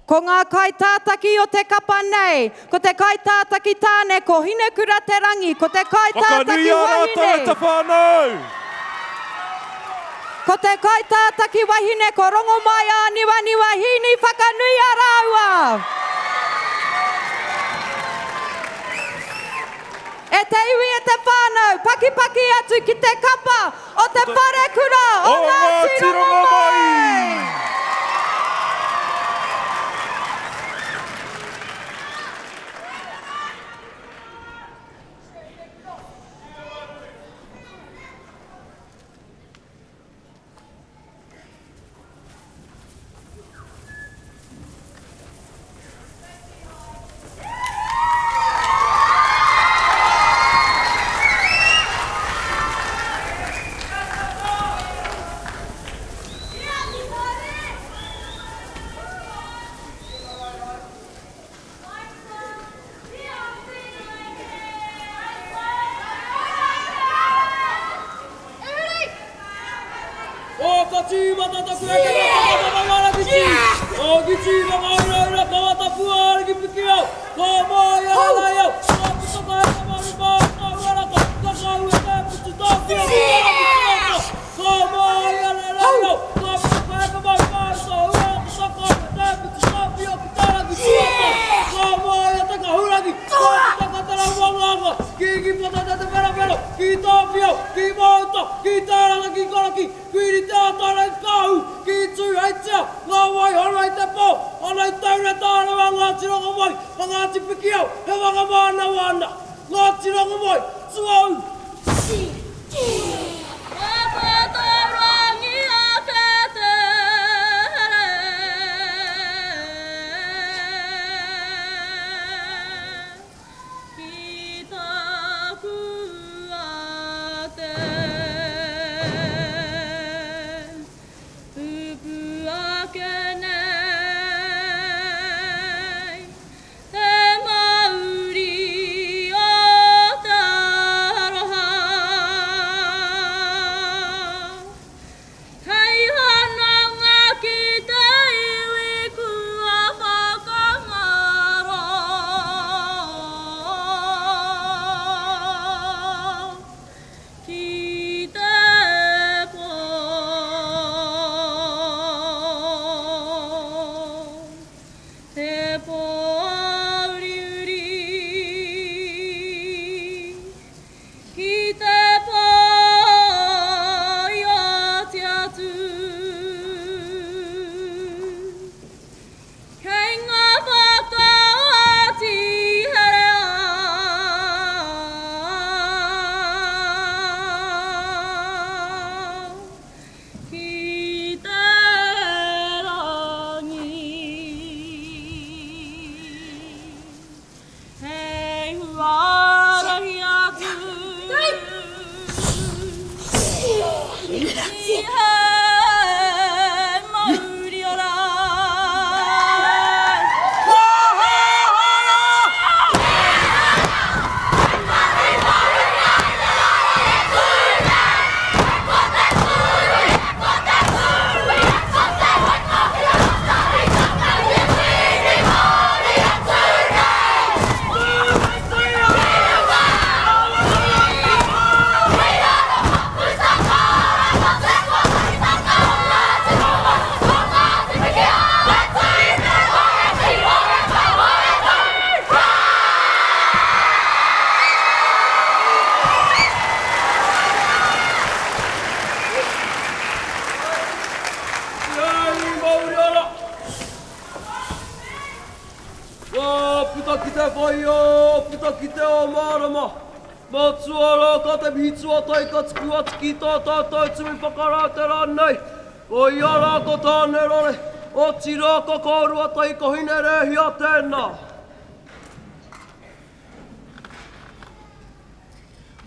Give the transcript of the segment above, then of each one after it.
Ko ngā kaitātaki o te kapa nei, ko te kaitātaki tāne, ko Hinekura te rangi, ko te kaitātaki wahine. Ko te kaitātaki wahine, ko rongo mai a niwa niwa hini whakanui a raua. E te iwi e te whānau, paki paki atu ki te kapa o te Wharekura o Ngāti Rongomai.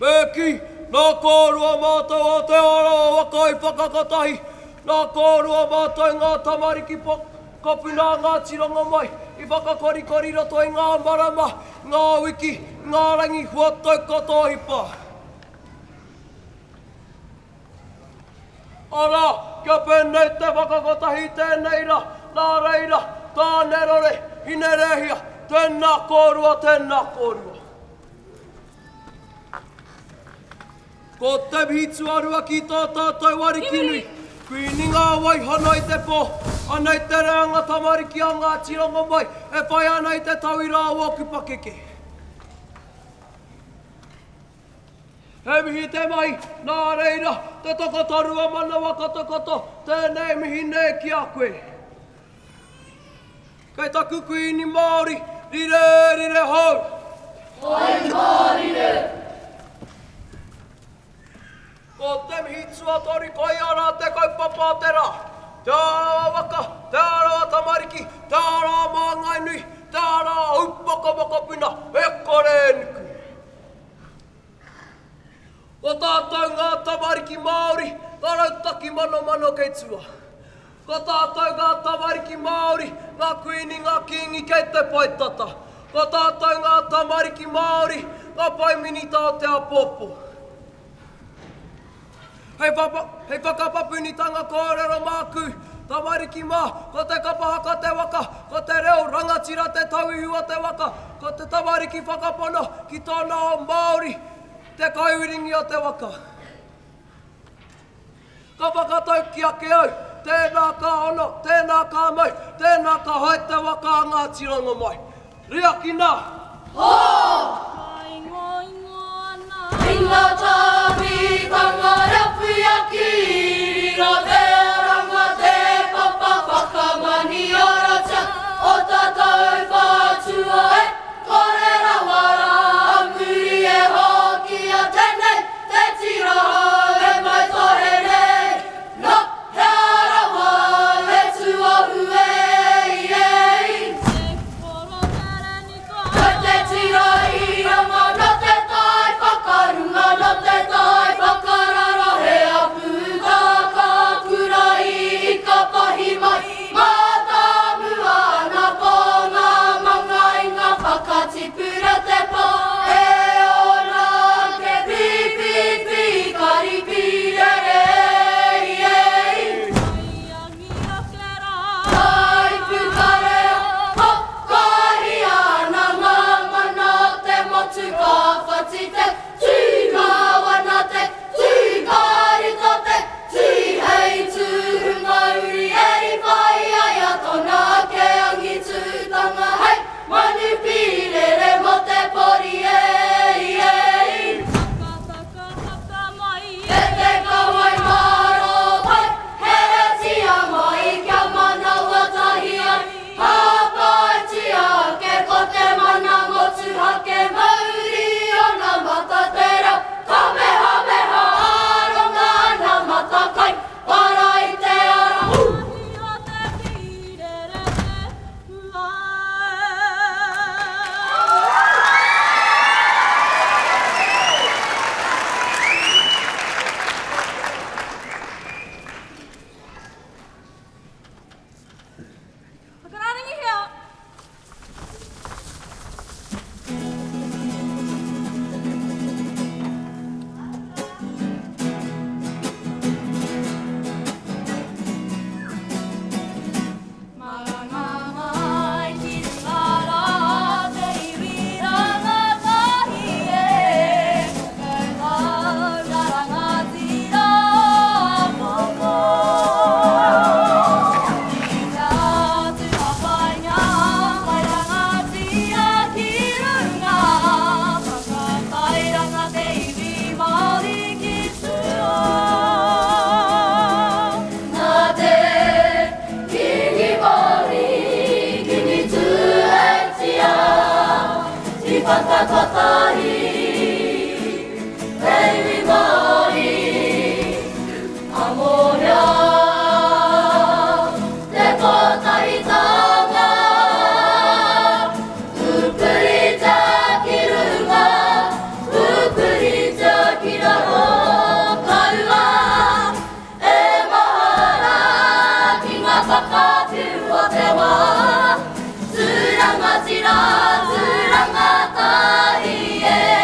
Meki, nā kōrua mātou o te ora o wakai whakakatahi. Nā kōrua mātou ngā tamariki kopi nā Ngāti Rongomai. I whakakorikori roto i ngā marama, ngā wiki, ngā rangi huatai katohipa. Ara, kia pēnei te whakakatahi tēnei rā. nā reira, tāne rore, ine rehia, tēnā kōrua, tēnā kōrua. Ko te hitsu arua ki tō tātou warikinui, kui ninga wai hana i te pō, ana i te reanga tamariki a ngā tirongo mai, e whai ana i te tauira a waku pakeke. He mihi te mai, nā reira, te tokotarua mana wakato, tēnei mihi nē ki a koe. Kei taku kuini Māori, rire, rire hau. Oi Māori. Ko te mihi tuatori koi ara te kaupapa te rā. Te ara waka, te ara tamariki, te ara māngainui, te ara upaka puna, e kore nuku. Ko tātou ngā tamariki Māori, ngā rautaki mano kei tua. Ko tātou ngā tamariki Māori, ngā kuini, ngā kingi kei te paitata. Ko tātou ngā tamariki Māori, ngā paiminita o te apopo. Hei whakapapuni-tanga kōrero māku, tamariki mā, ko te kapahaka te waka, ko te reo rangatira te tauihua te waka, ko te tamariki whakapono ki tōna o Māori, te kauringi o te waka. Ka whakatau ki ake au, tēnā ka ono, tēnā ka mai, tēnā ka hai te waka a ngā tirongo mai. Ria ki nā! Ho! Inga tāwi tanga rapu aki, riro te oranga te papa whakamani orocha, o tātou whātua e, kore rawara, amuri e hoki a tēnei, te tiraha e mai tohe nei, no he arawa e tuahu ei. Koi te tirai anga no te tai whakarunga, no te tai whakarara, he apu ka kurai I ka pahi mai, mātamu ana ko ngā manga I ngā whakatipura te pā, e ora ke pipi karipi rere. Tai pukarea, hokahi ana ngā mana te motu ka whati te, tū ngā wana te, tū kārito te, tū hei tūhunga uri eri whai ai a tona ke angi tūtanga hei, manu pirere mo te pori ei. E te kawai maro pai, here tia mai kia mana watahi ai, hapai tia ke ko te mana motu hake mauri o nā mata te rau, kamehameha aronga nā mata kai, para I te ara. Turanga tira, turanga tahi e.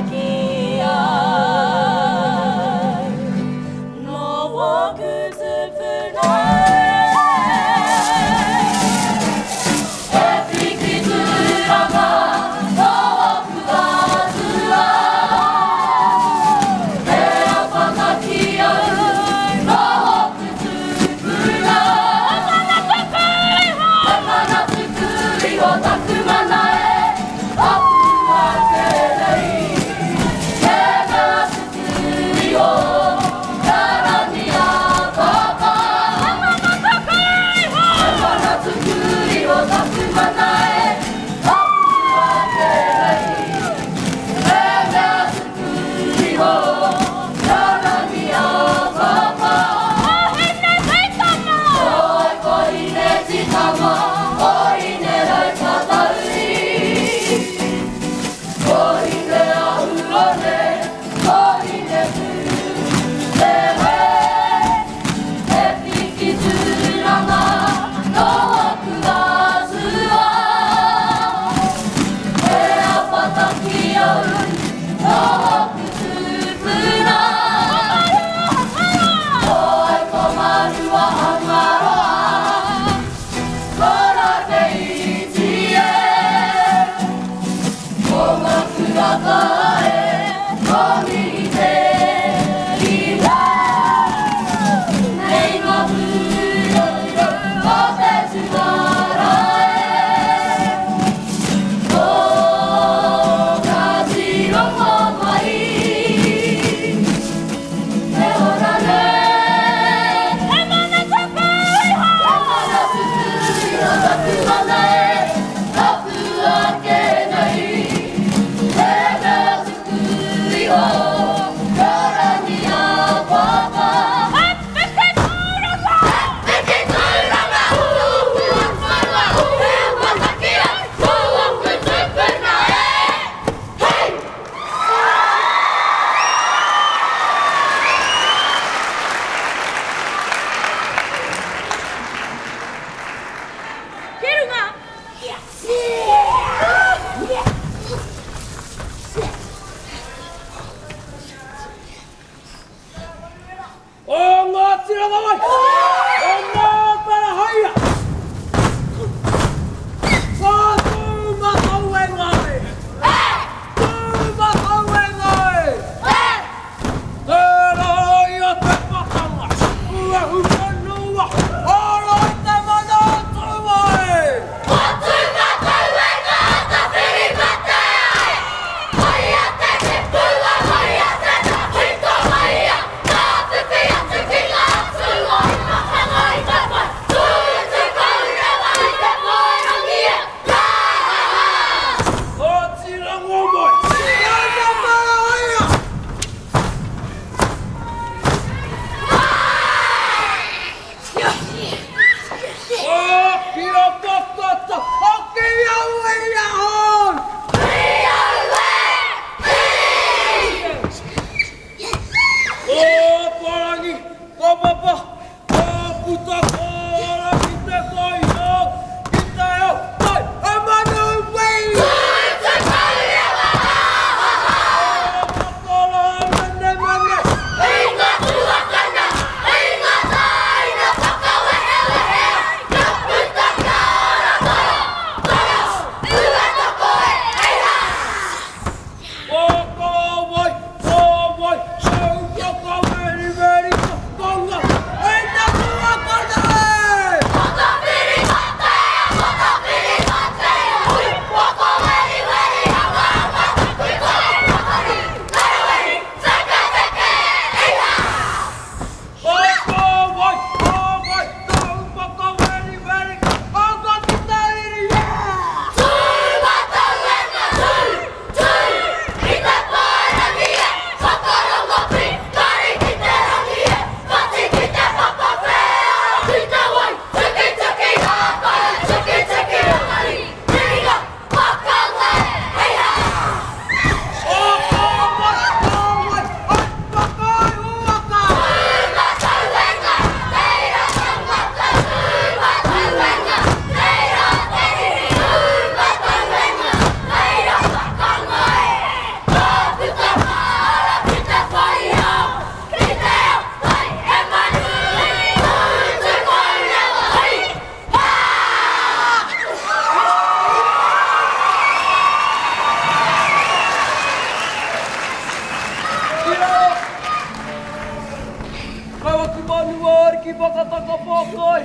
Thank you. ki whakataka pōkoi.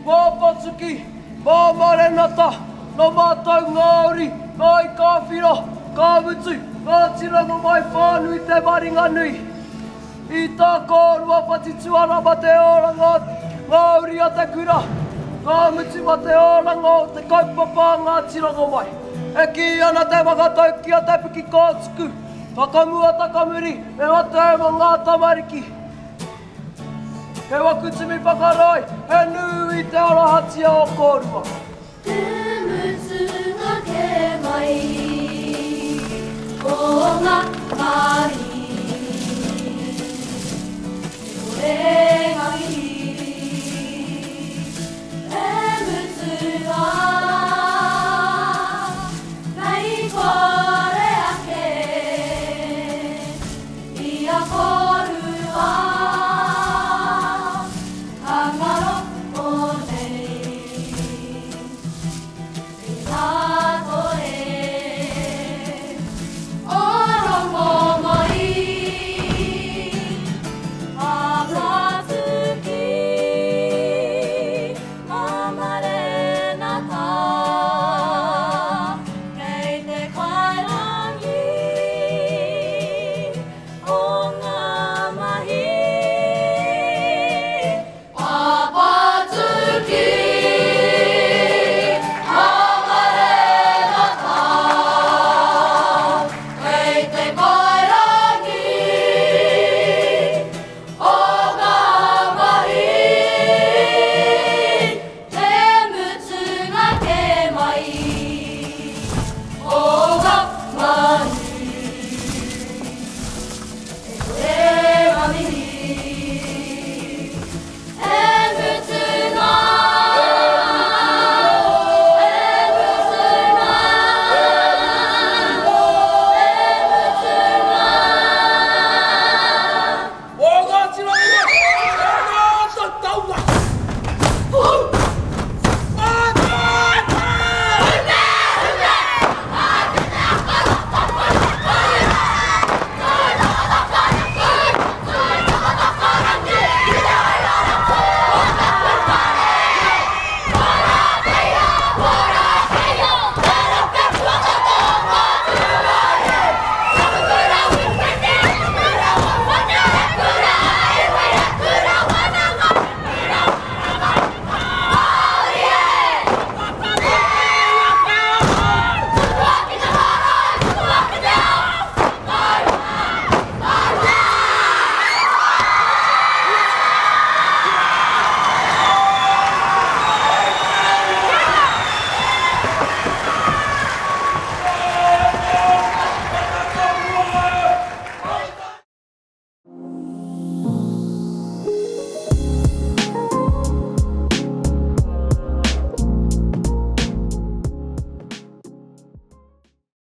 Mō Patsuki, mō Marenata, no mātou Ngāori, ngā i kāwhiro, kā mutu, ngā tiranga mai whānui te maringa nui. I tā kōrua patituara ma te oranga, Ngāori a te kura, ngā mutu ma te oranga o te kaupapa ngā tiranga mai. E ki ana te whakatau ki a te piki kōtuku, whakamua takamuri, me wate mo ngā tamariki. He wakutumi whakaroi, he nui te arahatia o kōrua.